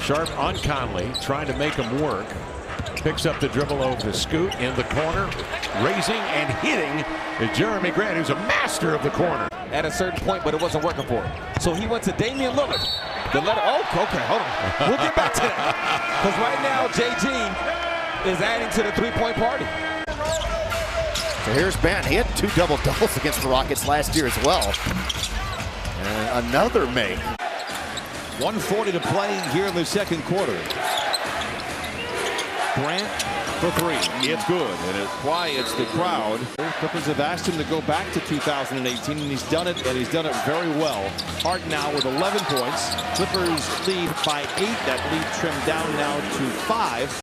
Sharp on Conley, trying to make him work. Picks up the dribble over to Scoot in the corner. Raising and hitting is Jerami Grant, who's a master of the corner. At a certain point, but it wasn't working for him. So he went to Damian Lillard. The letter, oh, okay, hold on. We'll get back to that. Because right now, JG is adding to the three-point party. So here's Ben. He had 2 double-doubles against the Rockets last year as well. And another make. 1:40 to play here in the second quarter. Grant for 3. It's good, and it's why it's the crowd. Clippers have asked him to go back to 2018, and he's done it, and he's done it very well. Harden now with 11 points. Clippers lead by 8. That lead trimmed down now to 5.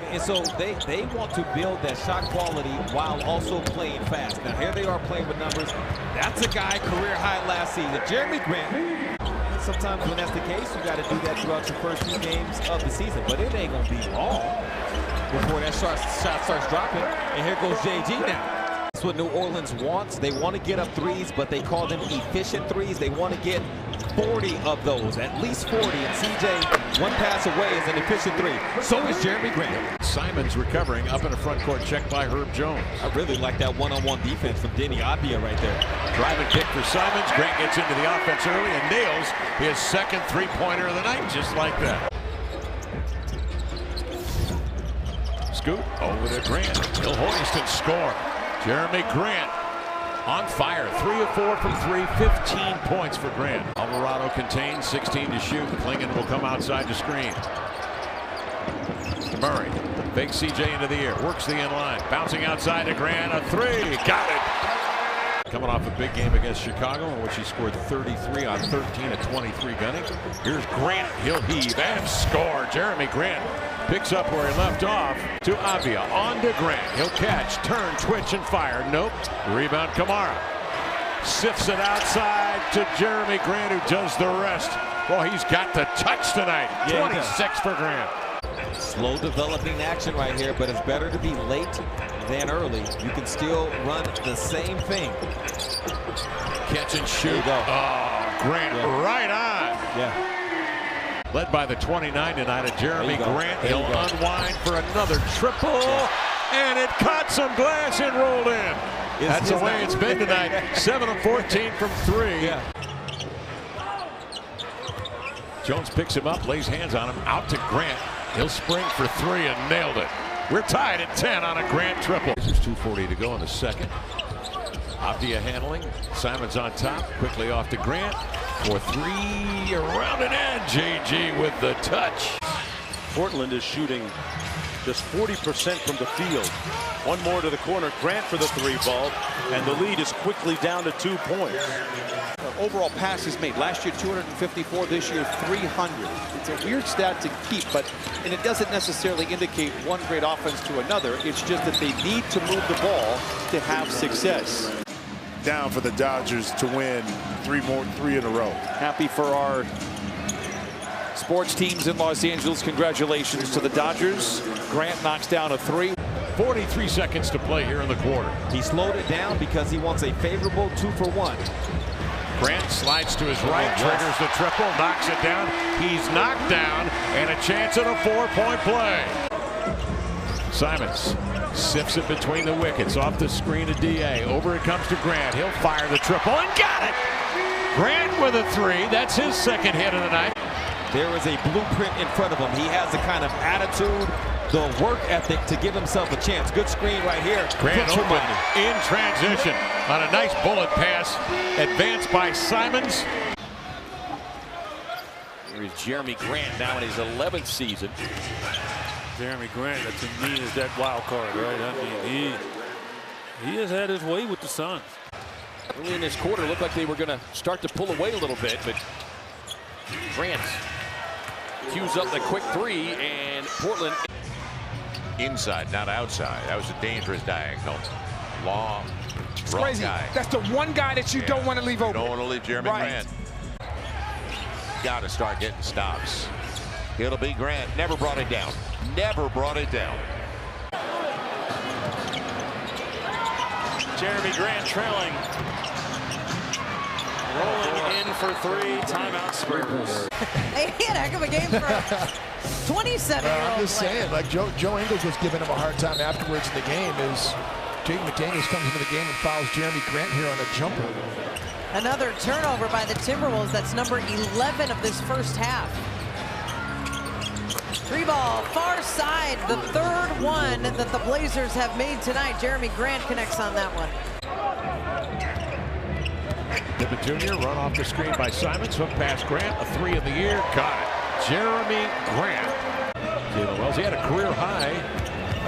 And so they want to build that shot quality while also playing fast. Now here they are playing with numbers. That's a guy career high last season. Jerami Grant. Sometimes when that's the case, you got to do that throughout your first few games of the season. But it ain't going to be long before that shot starts dropping. And here goes JG now. That's what New Orleans wants. They want to get up threes, but they call them efficient threes. They want to get 40 of those, at least 40. And CJ, one pass away is an efficient 3. So is Jerami Grant. Simons recovering up in the front court, checked by Herb Jones. I really like that one-on-one defense from Denny Abia right there. Driving kick for Simons. Grant gets into the offense early and nails his second three-pointer of the night, just like that. Scoot over to Grant. He'll hoist and score. Jerami Grant on fire. 3 of 4 from 3. 15 points for Grant. Alvarado contains, 16 to shoot. Klingon will come outside to screen. Murray fakes CJ into the air. Works the inline. Bouncing outside to Grant. A 3. Got it. Coming off a big game against Chicago in which he scored 33 on 13 of 23 gunning. Here's Grant. He'll heave and score. Jerami Grant picks up where he left off to Avia. On to Grant. He'll catch, turn, twitch, and fire. Nope. Rebound Kamara. Sifts it outside to Jerami Grant, who does the rest. Well, he's got the touch tonight. Yeah, 26 for Grant. Slow developing action right here, but it's better to be late than early. You can still run the same thing. Catch and shoot. Oh, Grant right on. Yeah. Led by the 29 tonight of Jerami Grant. He'll unwind for another triple. And it caught some glass and rolled in. That's the way it's been tonight. 7 of 14 from 3. Yeah. Jones picks him up, lays hands on him. Out to Grant. He'll spring for 3 and nailed it. We're tied at 10 on a Grant triple. There's 2:40 to go in the second. Avdia handling. Simons on top. Quickly off to Grant. For 3 around and in. JG with the touch. Portland is shooting just 40% from the field. One more to the corner. Grant for the 3 ball. And the lead is quickly down to 2 points. Overall passes made. Last year 254, this year 300. It's a weird stat to keep, and it doesn't necessarily indicate one great offense to another. It's just that they need to move the ball to have success. Down for the Dodgers to win 3 in a row. Happy for our sports teams in Los Angeles. Congratulations to the Dodgers. Grant knocks down a 3. 43 seconds to play here in the quarter. He slowed it down because he wants a favorable 2-for-1. Grant slides to his right, triggers the triple, knocks it down. He's knocked down, and a chance at a 4-point play. Simons sifts it between the wickets, off the screen to DA. Over it comes to Grant. He'll fire the triple and got it. Grant with a 3. That's his second hit of the night. There is a blueprint in front of him. He has the kind of attitude, the work ethic to give himself a chance. Good screen right here. Grant open in transition on a nice bullet pass. Advanced by Simons. Here's Jerami Grant now in his 11th season. Jerami Grant, to me, is that wild card, right? I mean, he has had his way with the Suns. Early in this quarter, looked like they were going to start to pull away a little bit, but Grant cues up the quick 3, and Portland inside, not outside. That was a dangerous diagonal. Long, it's crazy. Guy. That's the one guy that you don't want to leave open. Don't want to leave Jerami Grant. Got to start getting stops. It'll be Grant. Never brought it down. Never brought it down. Jerami Grant trailing. Rolling in for 3. Timeout Spurs. he had a heck of a game for a 27-year-old I'm just player. saying, like Joe Ingles was giving him a hard time afterwards in the game as Jake McDaniels comes into the game and fouls Jerami Grant here on a jumper. Another turnover by the Timberwolves. That's number 11 of this first half. 3-ball, far side, the third one that the Blazers have made tonight. Jerami Grant connects on that one. Pippen Jr. run off the screen by Simons. Hook pass Grant. A 3 in the air. Got it. Jerami Grant. Jalen Wells, he had a career high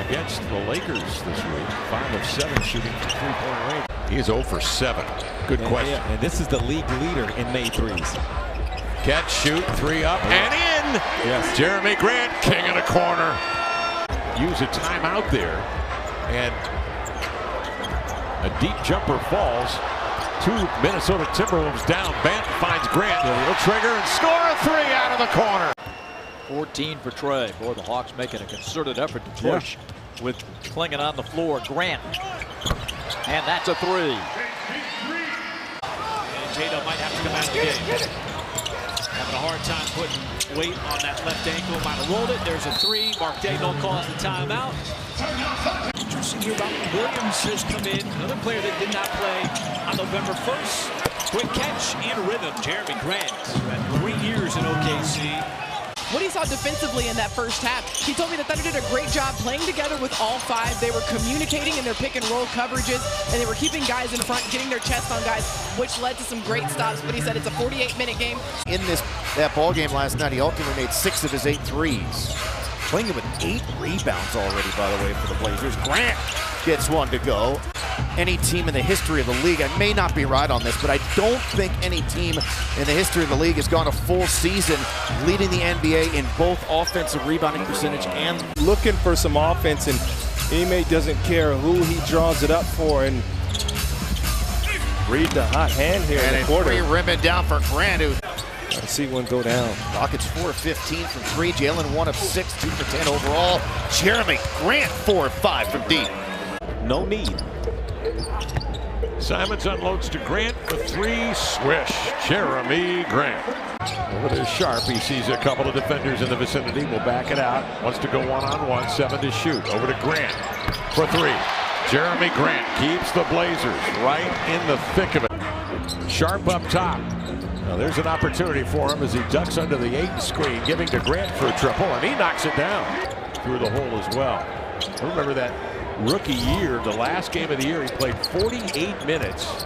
against the Lakers this week. 5 of 7 shooting from three-point range. He is 0 for 7. Good question. Yeah, and this is the league leader in made threes. Catch, shoot, 3 up, and in! Yes. Jerami Grant, king of the corner. Use a timeout there. And a deep jumper falls. 2 Minnesota Timberwolves down. Bant finds Grant. He'll trigger and score a 3 out of the corner. 14 for Trey. Boy, the Hawks making a concerted effort to push with Klingon on the floor. Grant. And that's a 3. And Jado might have to come out of the game. Having a hard time putting weight on that left ankle. Might have rolled it. There's a 3. Mark Dano calls the timeout. Interesting here about Williams has come in. Another player that did not play on November 1st. Quick catch and rhythm. Jerami Grant, who had 3 years in OKC. What he saw defensively in that first half, he told me that Thunder did a great job playing together with all 5. They were communicating in their pick and roll coverages, and they were keeping guys in front, getting their chest on guys, which led to some great stops. But he said it's a 48-minute game. In that ball game last night, he ultimately made 6 of his 8 threes. Playing with 8 rebounds already, by the way, for the Blazers. Grant gets 1 to go. Any team in the history of the league, I may not be right on this, but I don't think any team in the history of the league has gone a full season leading the NBA in both offensive rebounding percentage and looking for some offense, and Ime doesn't care who he draws it up for. And read the hot hand here in the quarter. Free rimming down for Grant, who I see one go down. Rockets 4 of 15 from 3. Jalen 1 of 6, 2 for 10 overall. Jerami Grant 4 of 5 from deep. No need. Simons unloads to Grant for 3. Swish. Jerami Grant. Over to Sharp. He sees a couple of defenders in the vicinity. Will back it out. Wants to go one-on-one. 7 to shoot. Over to Grant for 3. Jerami Grant keeps the Blazers right in the thick of it. Sharp up top. Now there's an opportunity for him as he ducks under the 8 screen, giving to Grant for a triple, and he knocks it down through the hole as well. Remember that rookie year, the last game of the year, he played 48 minutes.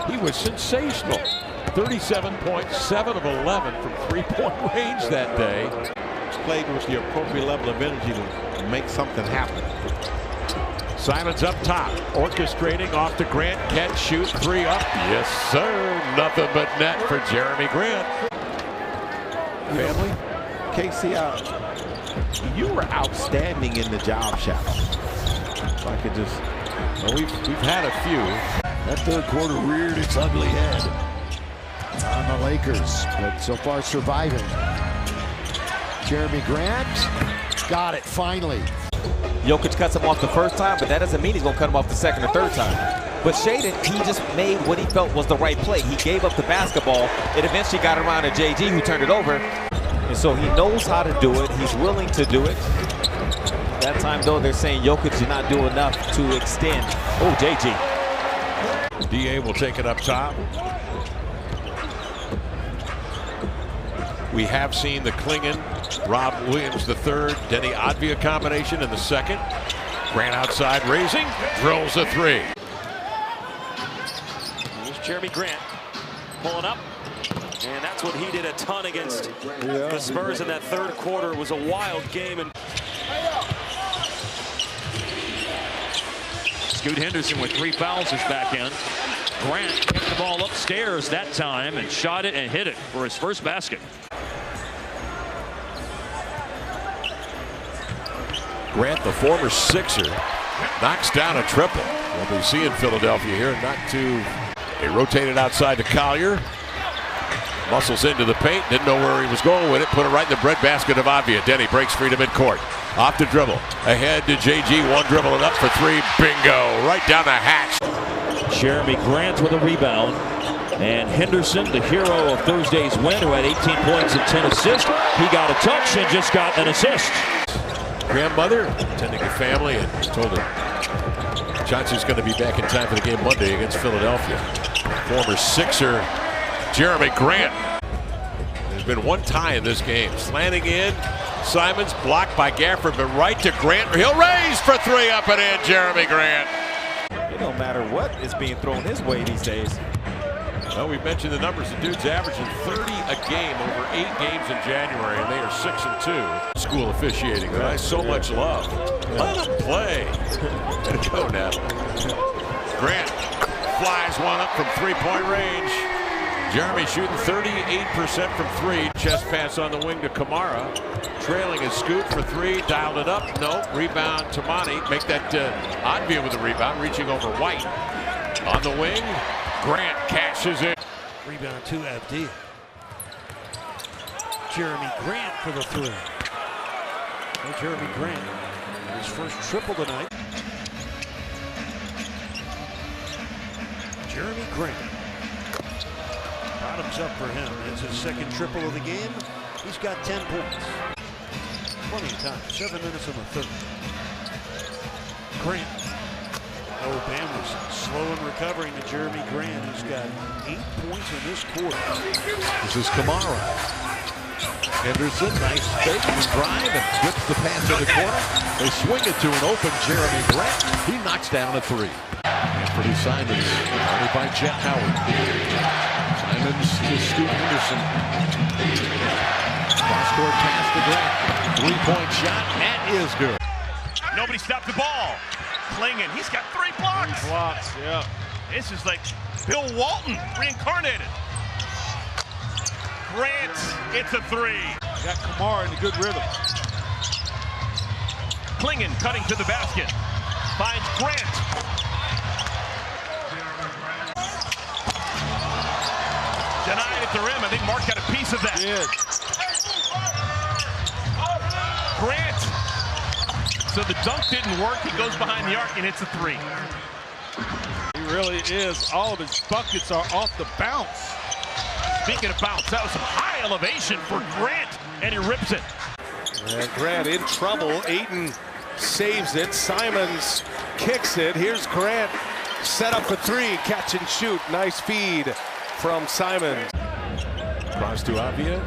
He was sensational. 37 points, 7 of 11 from three-point range that day. Played with the appropriate level of energy to make something happen. Simons up top, orchestrating off to Grant. Catch, shoot, 3 up. Yes, sir. Nothing but net for Jerami Grant. Family, Casey, you were outstanding in the job shadow. If I could just, well, we've had a few. That third quarter reared its ugly head on the Lakers, but so far surviving. Jerami Grant got it finally. Jokic cuts him off the first time, but that doesn't mean he's going to cut him off the second or third time. But Shaden, he just made what he felt was the right play. He gave up the basketball. It eventually got around to JG, who turned it over. And so he knows how to do it. He's willing to do it. That time, though, they're saying Jokic did not do enough to extend. Oh, JG. DA will take it up top. We have seen the Klingon, Rob Williams III, Denny Advia combination in the second. Grant outside raising, drills a 3. Here's Jerami Grant pulling up. And that's what he did a ton against the Spurs in that third quarter. It was a wild game. And Scoot Henderson with 3 fouls this back end. Grant kicked the ball upstairs that time and shot it and hit it for his first basket. Grant, the former Sixer, knocks down a triple. We'll be seeing Philadelphia here, not too. They rotated outside to Collier. Muscles into the paint, didn't know where he was going with it, put it right in the breadbasket of Avia. Denny breaks free to midcourt. Off the dribble, ahead to JG, 1 dribble and up for 3, bingo, right down the hatch. Jerami Grant with a rebound. And Henderson, the hero of Thursday's win, who had 18 points and 10 assists, he got a touch and just got an assist. Grandmother attending a family and told her Johnson's going to be back in time for the game Monday against Philadelphia. Former Sixer Jerami Grant. There's been one tie in this game. Slanting in, Simons blocked by Gafford, but right to Grant. He'll raise for three, up and in, Jerami Grant. It don't matter what is being thrown his way these days. Well, we mentioned the numbers. The dude's averaging 30 a game over 8 games in January, and they are 6-2. School officiating, guys. So much love. Let him play. Way to go now. Grant flies one up from three-point range. Jerami shooting 38% from three. Chest pass on the wing to Kamara. Trailing is Scoot for three. Dialed it up. No. Rebound to Monty. Make that odd view with the rebound. Reaching over White. On the wing. Grant cashes it. Rebound to Abdi. Jerami Grant for the three. Oh, Jerami Grant, his first triple tonight. Jerami Grant. Bottoms up for him. It's his second triple of the game. He's got 10 points. Plenty of time. 7 minutes in the third. Grant. Oh, Bam was slow in recovering to Jerami Grant. He's got 8 points in this quarter. This is Kamara. Henderson, nice fake and drive and whips the pass in the corner. They swing it to an open Jerami Grant. He knocks down a three. And for Simons, only by Jet Howard. Simons to Scoot Henderson. Cross-court pass to Grant. Three-point shot. That is good. Nobody stopped the ball. Klingen, he's got 3 blocks. 3 blocks, yeah. This is like Bill Walton reincarnated. Grant, it's a three. Got Kamara in a good rhythm. Klingen cutting to the basket. Finds Grant. Denied at the rim. I think Mark got a piece of that. Yeah. Grant. So the dunk didn't work. He goes behind the arc and hits a three. He really is. All of his buckets are off the bounce. Speaking of bounce, that was some high elevation for Grant, and he rips it. And Grant in trouble. Ayton saves it. Simons kicks it. Here's Grant set up for three. Catch and shoot. Nice feed from Simons. Cross to Avia.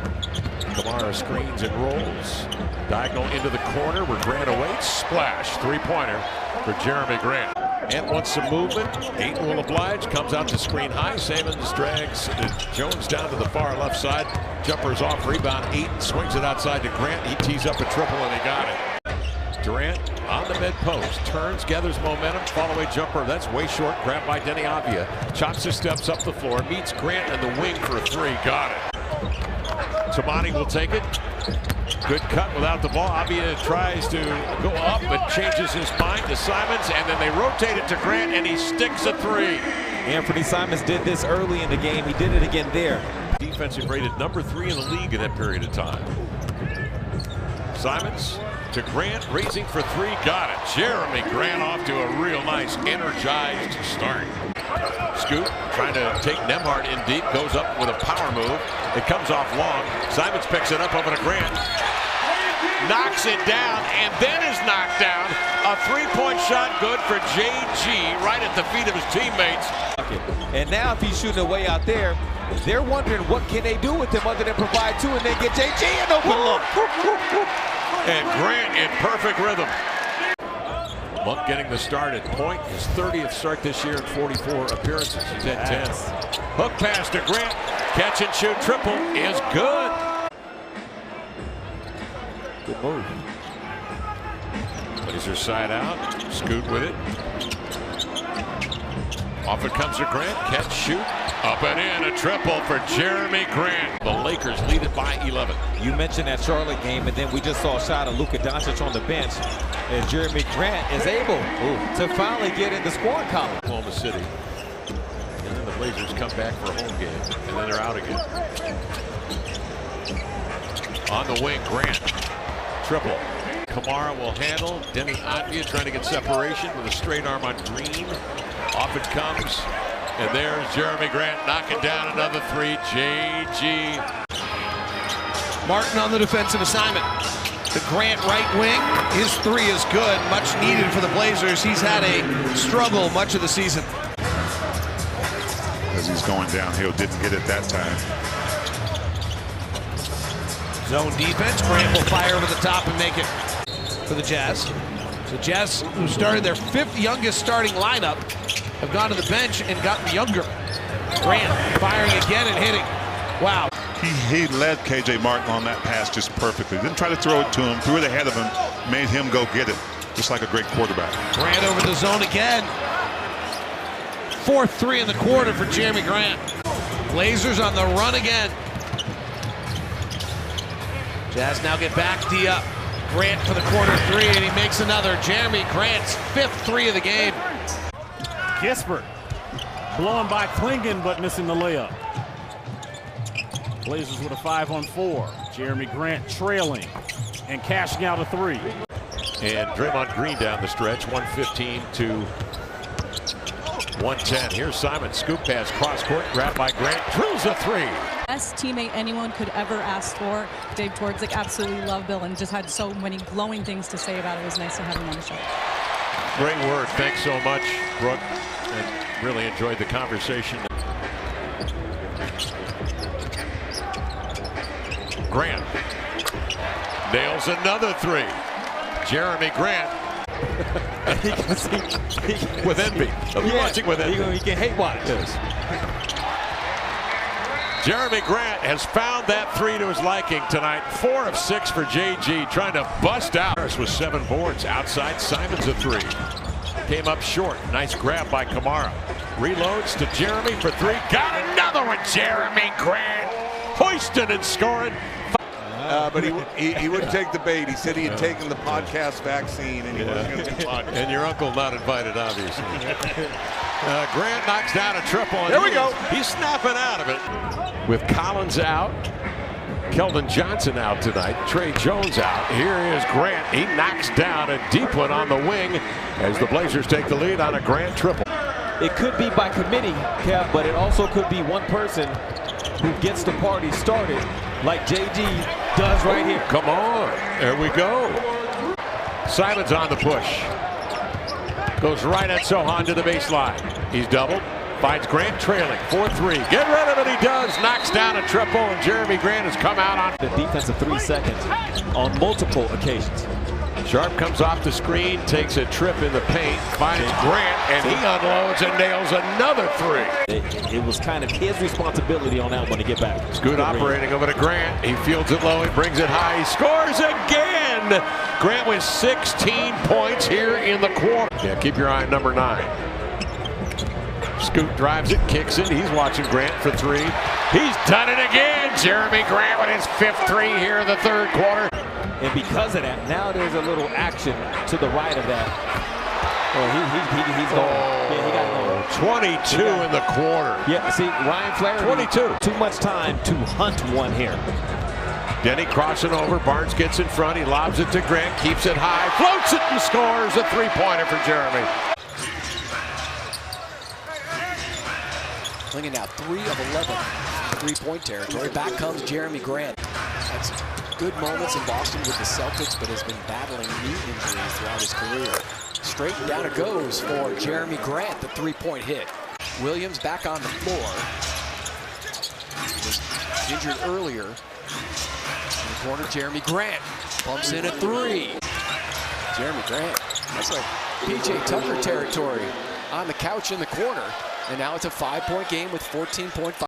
Kamara screens and rolls. Diagonal into the corner where Grant awaits. Splash. Three-pointer for Jerami Grant. Ant wants some movement. Ayton will oblige. Comes out to screen high. Simons drags Jones down to the far left side. Jumper's off. Rebound. Ayton swings it outside to Grant. He tees up a triple and he got it. Durant on the mid post. Turns, gathers momentum. Fall-away jumper. That's way short. Grabbed by Denny Avia. Chops his steps up the floor. Meets Grant in the wing for a three. Got it. Tamani will take it. Good cut without the ball. Avia tries to go up, but changes his mind to Simons, and then they rotate it to Grant, and he sticks a three. Anthony Simons did this early in the game. He did it again there. Defensive rated number 3 in the league in that period of time. Simons to Grant, raising for three, got it. Jerami Grant off to a real nice, energized start. Scoot trying to take Nembhard in deep, goes up with a power move. It comes off long. Simons picks it up over to Grant. Knocks it down and then is knocked down. A three-point shot good for JG right at the feet of his teammates. And now if he's shooting away out there, they're wondering what can they do with him other than provide two and then get JG an open look. And Grant in perfect rhythm. Monk getting the start at point. His 30th start this year in 44 appearances. He's at 10. Hook pass to Grant. Catch and shoot triple is good. Good move. Laser side out. Scoot with it. Off it comes to Grant. Catch, shoot. Up and in. A triple for Jerami Grant. The Lakers lead it by 11. You mentioned that Charlotte game, and then we just saw a shot of Luka Doncic on the bench. And Jerami Grant is able to finally get in the scoring column. Oklahoma City. And then the Blazers come back for a home game. And then they're out again. On the wing, Grant. Triple. Kamara will handle. Denny Avia trying to get separation with a straight arm on Green. Off it comes. And there's Jerami Grant knocking down another three. JG. Martin on the defensive assignment. The Grant right wing, his three is good, much needed for the Blazers. He's had a struggle much of the season. As he's going downhill, didn't get it that time. Zone defense, Grant will fire over the top and make it for the Jazz. So Jazz, who started their 5th youngest starting lineup, have gone to the bench and gotten younger. Grant firing again and hitting. Wow. He led KJ Martin on that pass just perfectly. Didn't try to throw it to him, threw it ahead of him, made him go get it, just like a great quarterback. Grant over the zone again. 4th three in the quarter for Jerami Grant. Blazers on the run again. Jazz now get back, D up. Grant for the corner three, and he makes another. Jerami Grant's 5th three of the game. Kispert blowing by Klingon, but missing the layup. Blazers with a 5-on-4. Jerami Grant trailing and cashing out a three. And Draymond Green down the stretch, 115 to 110. Here's Simon, scoop pass, cross court, grabbed by Grant, drills a three. Best teammate anyone could ever ask for. Dave Twardzik absolutely loved Bill and just had so many glowing things to say about it. It was nice to have him on the show. Great word. Thanks so much, Brooke. And really enjoyed the conversation. Grant nails another three. Jerami Grant with envy. He'll be watching with envy. He can hate watch this. Jerami Grant has found that three to his liking tonight. 4 of 6 for JG, trying to bust out. Harris with 7 boards. Outside, Simons a three. Came up short. Nice grab by Kamara. Reloads to Jerami for 3. Got another one, Jerami Grant. Hoisting and scoring. But he wouldn't take the bait. He said he had taken the podcast vaccine and he wasn't going to do podcast. And your uncle not invited, obviously. Grant knocks down a triple. There we go. He's snapping out of it. With Collins out, Keldon Johnson out tonight, Trey Jones out. Here is Grant. He knocks down a deep one on the wing as the Blazers take the lead on a Grant triple. It could be by committee, Kev, but it also could be one person who gets the party started like JG does right here. Come on. There we go. Simons on the push. Goes right at Sohan to the baseline. He's doubled. Finds Grant trailing. 4-3. Get rid of it. He does. Knocks down a triple, and Jerami Grant has come out on the defense of 3 seconds on multiple occasions. Sharp comes off the screen, takes a trip in the paint, finds Grant, and he unloads and nails another three. It was kind of his responsibility on that one to get back. Good operating over to Grant. He fields it low, he brings it high, he scores again! Grant with 16 points here in the quarter. Yeah, keep your eye on number 9. Scoot drives it, kicks it. He's watching Grant for 3. He's done it again! Jerami Grant with his 5th three here in the 3rd quarter. And because of that, now there's a little action to the right of that. Oh, he's going. Yeah, he got going. 22 in the quarter. Yeah, see, Ryan Flaherty. 22. Too much time to hunt one here. Denny crossing over. Barnes gets in front. He lobs it to Grant. Keeps it high. Floats it and scores a 3-pointer for Jerami. Klingon now 3 of 11 in 3-point territory. Back comes Jerami Grant. That's good moments in Boston with the Celtics, but has been battling knee injuries throughout his career. Straight down it goes for Jerami Grant, the 3-point hit. Williams back on the floor. Was injured earlier. In the corner, Jerami Grant bumps in a 3. Jerami Grant, that's like PJ Tucker territory on the couch in the corner. And now it's a 5-point game with 14.5.